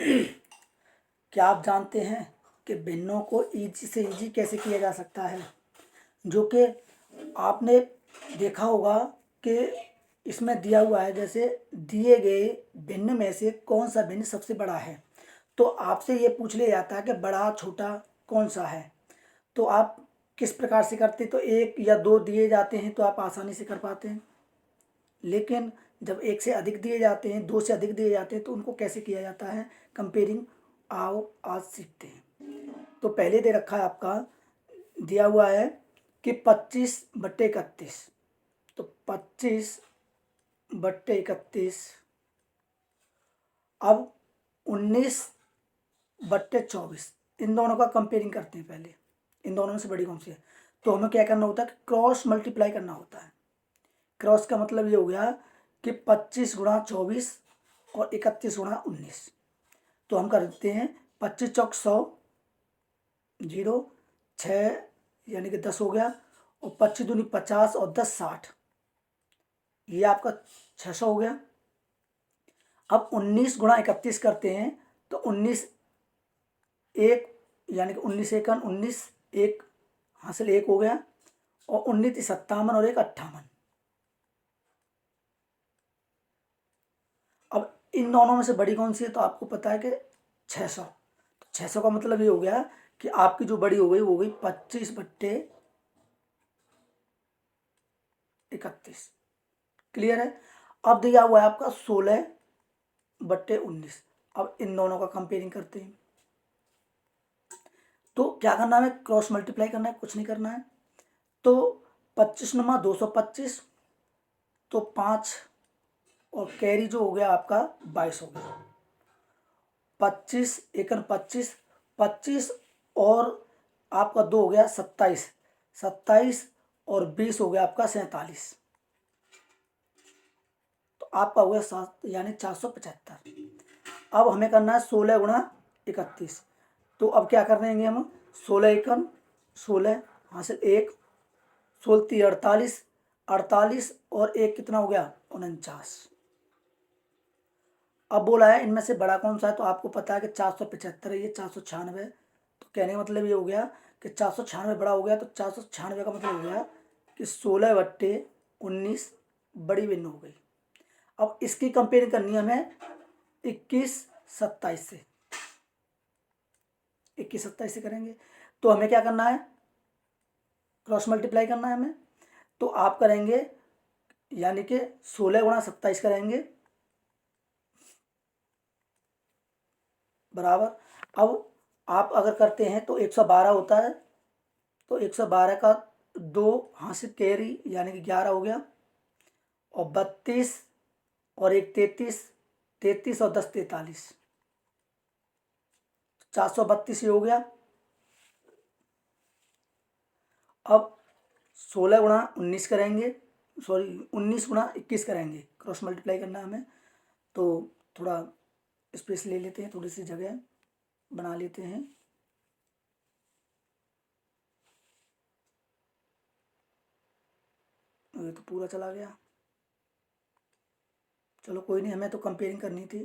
क्या आप जानते हैं कि भिन्नों को ईजी से ईजी कैसे किया जा सकता है? जो कि आपने देखा होगा कि इसमें दिया हुआ है, जैसे दिए गए भिन्न में से कौन सा भिन्न सबसे बड़ा है। तो आपसे ये पूछ लिया जाता है कि बड़ा छोटा कौन सा है। तो आप किस प्रकार से करते, तो एक या दो दिए जाते हैं तो आप आसानी से कर पाते हैं, लेकिन जब एक से अधिक दिए जाते हैं, दो से अधिक दिए जाते हैं, तो उनको कैसे किया जाता है कंपेयरिंग। आओ आज सीखते हैं। तो पहले दे रखा है आपका, दिया हुआ है कि 25/31। तो 25/31। अब 19/24, इन दोनों का कंपेयरिंग करते हैं। पहले इन दोनों में से बड़ी कौन सी है, तो हमें क्या करना होता है कि क्रॉस मल्टीप्लाई करना होता है। क्रॉस का मतलब ये हो गया कि 25 × 24 और 31 × 19। तो हम कर देते हैं 25 चौक 100, 0, 6 यानी कि 10 हो गया, और 25 दूनी 50 और 10 60, ये आपका 600 हो गया। अब 19 × 31 करते हैं तो 19 1 यानी कि 19 एकन 19, एक हासिल 1 हो गया, और 19 57 और 1 58। अब इन दोनों में से बड़ी कौन सी है, तो आपको पता है कि 600। तो 600 का मतलब ये हो गया कि आपकी जो बड़ी हो गई वो हो गई 25/31। क्लियर है। अब दिया हुआ है आपका 16/19। अब इन दोनों का कंपेयरिंग करते हैं। तो क्या करना है, क्रॉस मल्टीप्लाई करना है, कुछ नहीं करना है। तो 25 नुमा 225, तो 5 और कैरी जो हो गया आपका 22 हो गया। 25 एकन 25, 25 और आपका 2 हो गया 27, 27 और 20 हो गया आपका 47। तो आपका हो गया 7 यानी 475। अब हमें करना है 16 × 31। तो अब क्या कर देंगे हम, 16 एकन 16 हासिल 1, 16 48, 48 और 1 कितना हो गया 49। अब बोला है इनमें से बड़ा कौन सा है, तो आपको पता है कि 475 है, ये 496। तो कहने का मतलब ये हो गया कि 496 बड़ा हो गया। तो 496 का मतलब हो गया कि 16/19 बड़ी भिन्न हो गई। अब इसकी कंपेयर करनी है हमें 21/27 से। 21/27 से करेंगे तो हमें क्या करना है, क्रॉस मल्टीप्लाई करना है हमें। तो आप करेंगे यानी कि 16 × 27 करेंगे बराबर। अब आप अगर करते हैं तो 112 होता है। तो 112 का 2 हासिल कैरी यानी कि 11 हो गया, और 32 और 1 33, 33 और 10 43, 432 ये हो गया। अब 16 × 19 करेंगे, सॉरी 19 × 21 करेंगे, क्रॉस मल्टीप्लाई करना है हमें। तो थोड़ा स्पेस ले लेते हैं, थोड़ी सी जगह बना लेते हैं। ये तो पूरा चला गया, चलो कोई नहीं, हमें तो कंपेयरिंग करनी थी।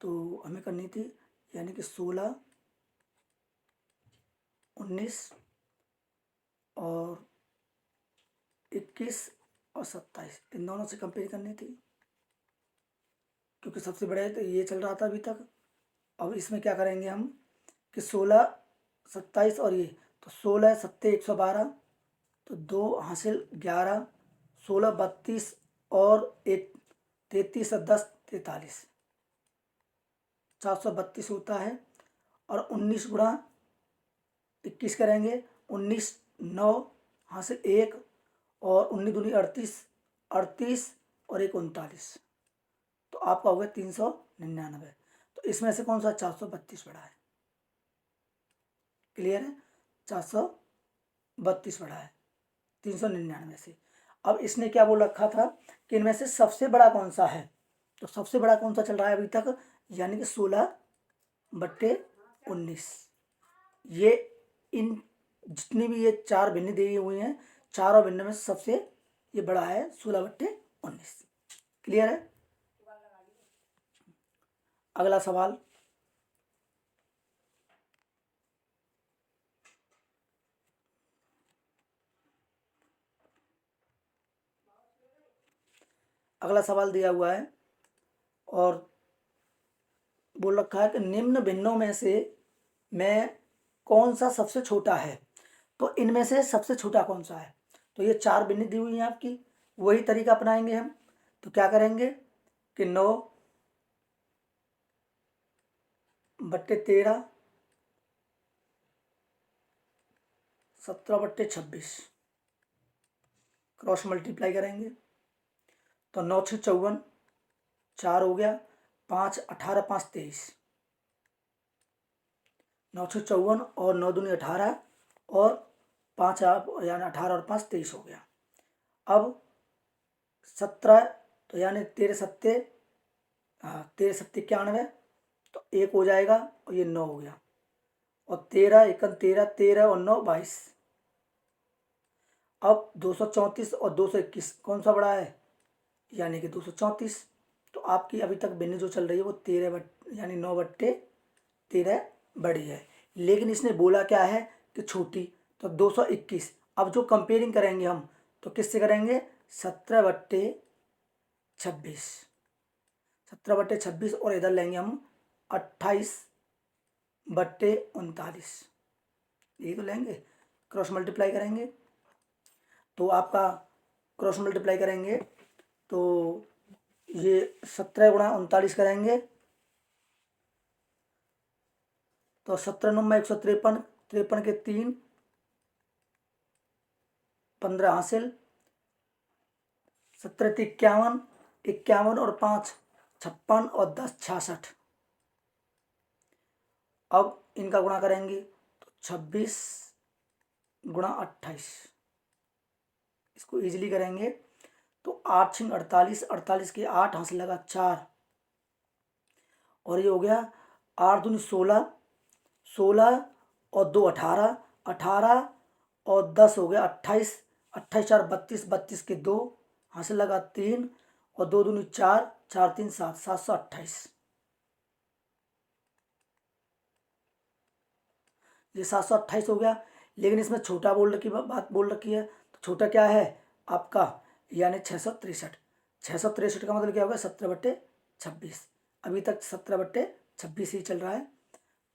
तो हमें करनी थी यानी कि 16, 19 और 21 और 27, इन दोनों से कंपेयर करनी थी, क्योंकि सबसे बड़ा है तो ये चल रहा था अभी तक। अब इसमें क्या करेंगे हम कि 16, 27 और ये, तो 16 7 112, तो 2 हासिल 11, 16 32 और 1 33 और 10 43, 432 होता है। और 19 × 21 करेंगे, 19 9 हासिल 1, और 19 दूनी 38, 38 और 1 39, तो आपका हो गया 399। तो इसमें से कौन सा 432 बड़ा है, क्लियर है, 432 बड़ा है 399 से। अब इसने क्या बोल रखा था कि इनमें से सबसे बड़ा कौन सा है, तो सबसे बड़ा कौन सा चल रहा है अभी तक, यानी कि 16/19। ये इन जितनी भी ये 4 भिन्न दी हुई हैं, चारों भिन्न में सबसे ये बड़ा है 16/19। क्लियर है। अगला सवाल, अगला सवाल दिया हुआ है और बोल रखा है कि निम्न भिन्नों में से मैं कौन सा सबसे छोटा है। तो इनमें से सबसे छोटा कौन सा है, तो ये 4 भिन्न दी हुई हैं आपकी, वही तरीका अपनाएंगे हम। तो क्या करेंगे कि 9/13, 17/26 क्रॉस मल्टीप्लाई करेंगे तो 9 6 54, 4 हो गया, 5 18, 5 23, 9 6 54 और 9 दूनी 18 और 5 यानी 18 और 5 23 हो गया। अब 17, तो यानी 13 सत्ते, हाँ 13 सत्ते 91, तो 1 हो जाएगा और ये 9 हो गया, और 13 एकन 13, 13 और 9 22। अब 234 और 221 कौन सा बड़ा है, यानी कि 234। तो आपकी अभी तक भिन्न जो चल रही है वो 13 यानी 9/13 बड़ी है, लेकिन इसने बोला क्या है कि छोटी, तो 221। अब जो कंपेयरिंग करेंगे हम तो किससे करेंगे, 17/26, 17/26, और इधर लेंगे हम 28/39, यही तो लेंगे, क्रॉस मल्टीप्लाई करेंगे। तो आपका क्रॉस मल्टीप्लाई करेंगे तो ये 17 × 39 करेंगे तो 17 9 153, 53 के 3, 15 हासिल, 17 51, 51 और 5 56 और 10 66। अब इनका गुणा करेंगे तो 26 × 28, इसको इजीली करेंगे तो 8 6 48, 48 के 8 हासिल लगा 4, और ये हो गया 8 दूनी 16, 16 और 2 18, 18 और 10 हो गया 28, 28 4 32, 32 के 2 हासिल लगा 3, और 2 दूनी 4, 4 3 7, 728। ये 728 हो गया, लेकिन इसमें छोटा बोल रखी बात बोल रखी है, तो छोटा क्या है आपका, यानी 663। 663 का मतलब क्या होगा, 17/26। अभी तक 17/26 ही चल रहा है,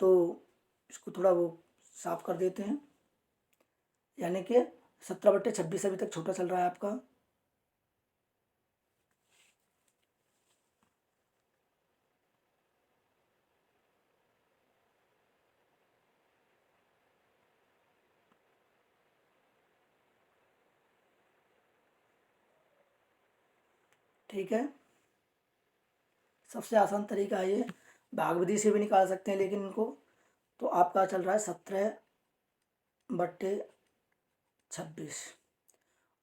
तो इसको थोड़ा वो साफ कर देते हैं, यानी कि 17/26 अभी तक छोटा चल रहा है आपका। ठीक है, सबसे आसान तरीका है ये, भाग विधि से भी निकाल सकते हैं, लेकिन इनको तो आपका चल रहा है 17/26।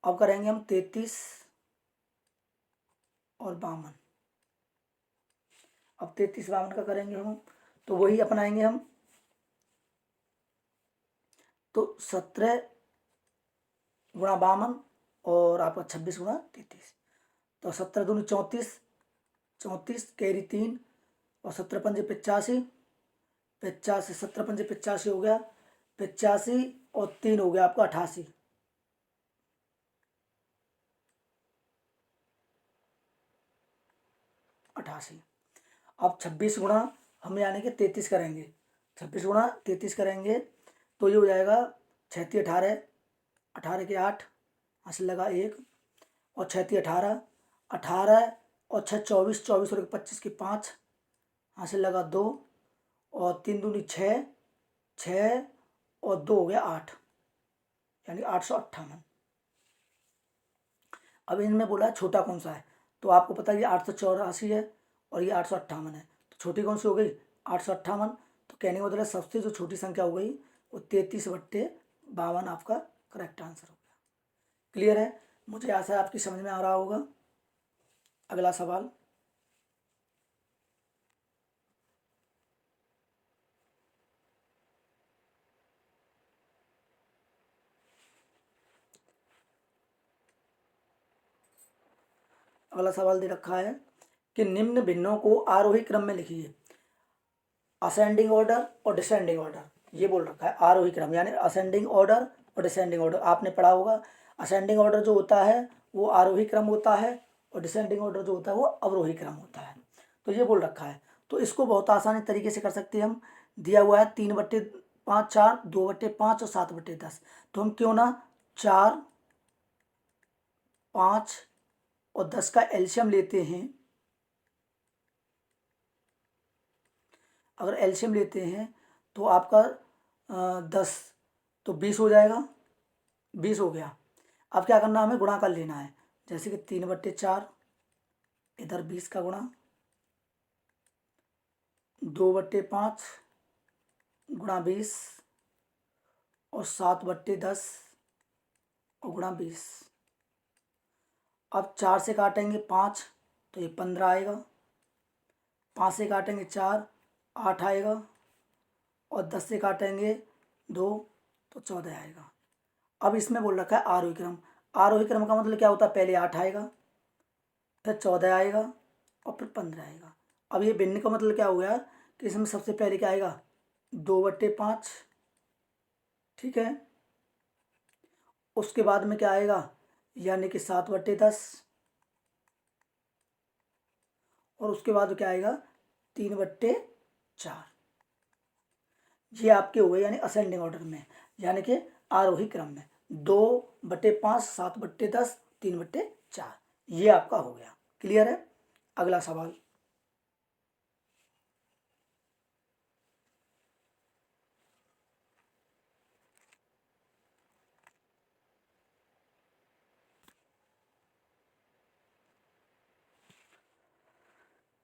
अब करेंगे हम 33 और 52। अब 33 52 का करेंगे हम, तो वही अपनाएंगे हम, तो 17 × 52 और आपका 26 × 33, तो 17 दूनी 34, 34 कैरी 3 और 17 पंजे 85, 85 17 पंजे 85 हो गया, 85 और 3 हो गया आपका 88। अब 26 गुणा हम यानी कि 33 करेंगे, 26 × 33 करेंगे तो ये हो जाएगा 36 18, 18 के 8 हासिल लगा 1, और 36 18, 18 और 6 24, 24 और 25 के 5 हासिल लगा 2, और 3 दूनी 6, 6 और 2 हो गया 8, यानी 858। अब इनमें बोला है छोटा कौन सा है, तो आपको पता है ये 884 है और ये 858 है, तो छोटी कौन सी हो गई 858। तो कहने का मतलब है सबसे जो छोटी संख्या हो गई वो 33/52 आपका करेक्ट आंसर हो गया। क्लियर है, मुझे आशा है आपकी समझ में आ रहा होगा। अगला सवाल, अगला सवाल दे रखा है कि निम्न भिन्नों को आरोही क्रम में लिखिए, असेंडिंग ऑर्डर और डिसेंडिंग ऑर्डर, ये बोल रखा है आरोही क्रम, यानी असेंडिंग ऑर्डर और डिसेंडिंग ऑर्डर। आपने पढ़ा होगा असेंडिंग ऑर्डर जो होता है वो आरोही क्रम होता है, और डिसेंडिंग ऑर्डर जो होता है वो अवरोही क्रम होता है। तो ये बोल रखा है। तो इसको बहुत आसानी तरीके से कर सकते हैं हम। दिया हुआ है 3/5 4, 2/5 और 7/10। तो हम क्यों ना 4, 5 और 10 का एलसीएम लेते हैं। अगर एलसीएम लेते हैं तो आपका 10 तो 20 हो जाएगा। 20 हो गया। अब क्या करना, हमें गुणा कर लेना है। जैसे कि 3/4 इधर 20 का गुणा, 2/5 गुणा 20 और 7/10 और गुणा 20। अब 4 से काटेंगे 5 तो ये 15 आएगा। 5 से काटेंगे 4 8 आएगा। और 10 से काटेंगे 2 तो 14 आएगा। अब इसमें बोल रखा है आरोही क्रम। आरोही क्रम का मतलब क्या होता है, पहले 8 आएगा, फिर 14 आएगा और फिर 15 आएगा। अब ये भिन्न का मतलब क्या हो गया कि इसमें सबसे पहले क्या आएगा, 2/5, ठीक है। उसके बाद में क्या आएगा, यानी कि 7/10। और उसके बाद क्या आएगा, 3/4। ये आपके हो गए यानी असेंडिंग ऑर्डर में, यानी कि आरोही क्रम में 2/5, 7/10, 3/4। ये आपका हो गया। क्लियर है। अगला सवाल।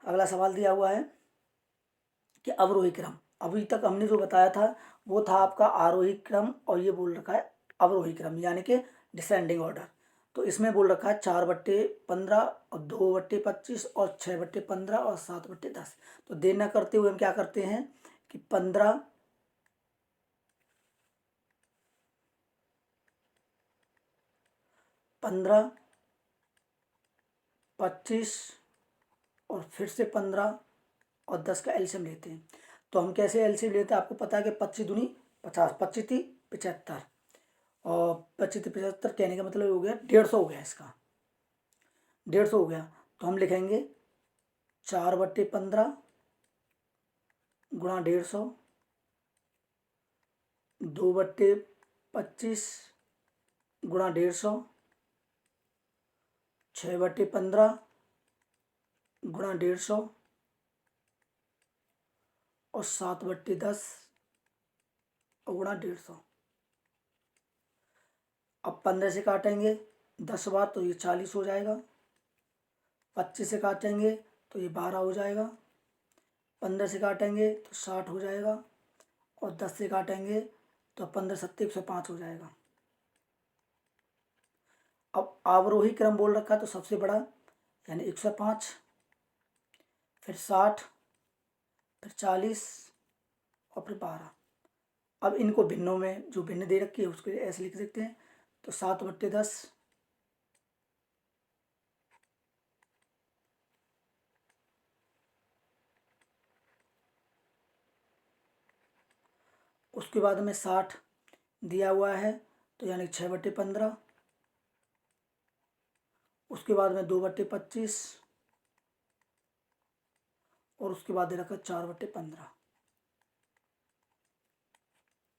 अगला सवाल दिया हुआ है कि अवरोही क्रम। अभी तक हमने जो बताया था वो था आपका आरोही क्रम, और ये बोल रखा है अवरोही क्रम यानी कि डिसेंडिंग ऑर्डर। तो इसमें बोल रखा है 4/15 और 2/25 और 6/15 और 7/10। तो देना करते हुए हम क्या करते हैं कि 15, 15, 25 और फिर से 15 और 10 का एलसीएम लेते हैं। तो हम कैसे एलसीएम लेते हैं, आपको पता है कि 25 दूनी 50, 25 थी 75 और 25 थी 75, कहने का मतलब हो गया 150 हो गया। इसका 150 हो गया। तो हम लिखेंगे 4/15 गुणा 150, 2/25 गुणा 150, 6/15 गुणा 150 और 7/10 गुणा 150। अब 15 से काटेंगे 10 बार तो ये 40 हो जाएगा। 25 से काटेंगे तो ये 12 हो जाएगा। 15 से काटेंगे तो 60 हो जाएगा। और 10 से काटेंगे तो 15 सत्ते 105 हो जाएगा। अब अवरोही क्रम बोल रखा है तो सबसे बड़ा यानी 105, फिर 60, फिर 40 और फिर 12। अब इनको भिन्नों में जो भिन्न दे रखी है उसके लिए ऐसे लिख सकते हैं। तो 7/10 उसके बाद में 60 दिया हुआ है तो यानी 6/15। उसके बाद में 2/25 और उसके बाद दे रखा 4/15।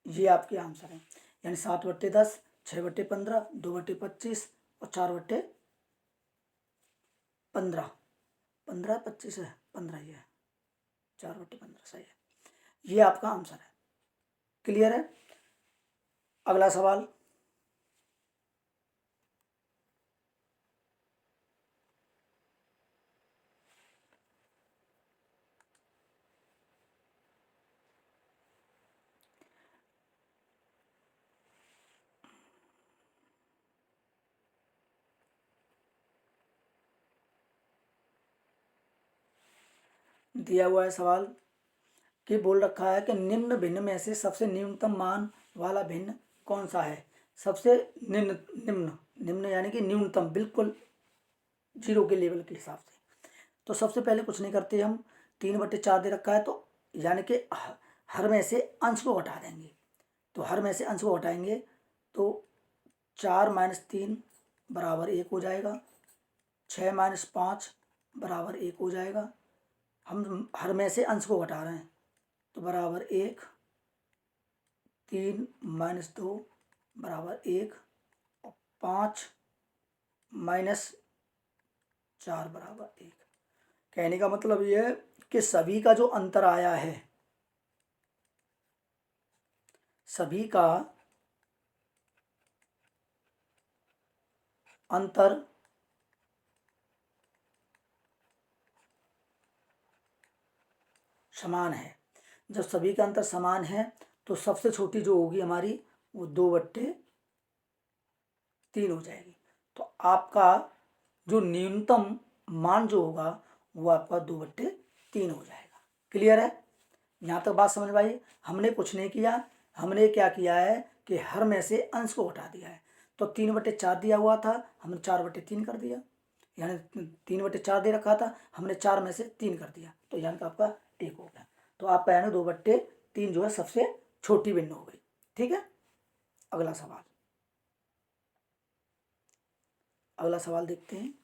ये आपके आंसर है, यानी 7/10, 6/15, 2/25 और 4/15। 15 25 है, 15 ही है, 4/15 सही है। ये आपका आंसर है। क्लियर है। अगला सवाल। दिया हुआ है सवाल कि बोल रखा है कि निम्न भिन्न में से सबसे न्यूनतम मान वाला भिन्न कौन सा है। सबसे निम्न निम्न निम्न यानी कि न्यूनतम, बिल्कुल 0 के लेवल के हिसाब से। तो सबसे पहले कुछ नहीं करते हम, 3/4 दे रखा है तो यानी कि हर में से अंश को घटा देंगे। तो हर में से अंश को घटाएंगे तो 4 - 3 बराबर 1 हो जाएगा। 6 माइनस 5 बराबर 1 हो जाएगा। हम हर में से अंश को घटा रहे हैं तो बराबर 1, 3 माइनस 2 बराबर 1 और 5 माइनस 4 बराबर 1। कहने का मतलब ये है कि सभी का जो अंतर आया है, सभी का अंतर समान है। जब सभी का अंतर समान है तो सबसे छोटी जो होगी हमारी वो 2/3 हो जाएगी। तो आपका जो न्यूनतम मान जो होगा वो आपका 2/3 हो जाएगा। क्लियर है? यहाँ तक बात समझ में आई? हमने कुछ नहीं किया, हमने क्या किया है कि हर में से अंश को हटा दिया है। तो 3/4 दिया हुआ था, हमने 4/3 कर दिया, यानी 3/4 दे रखा था, हमने 4 में से 3 कर दिया, तो यानी कि आपका 1 हो गया। तो आपका यानी 2/3 जो है सबसे छोटी भिन्न हो गई। ठीक है, अगला सवाल देखते हैं।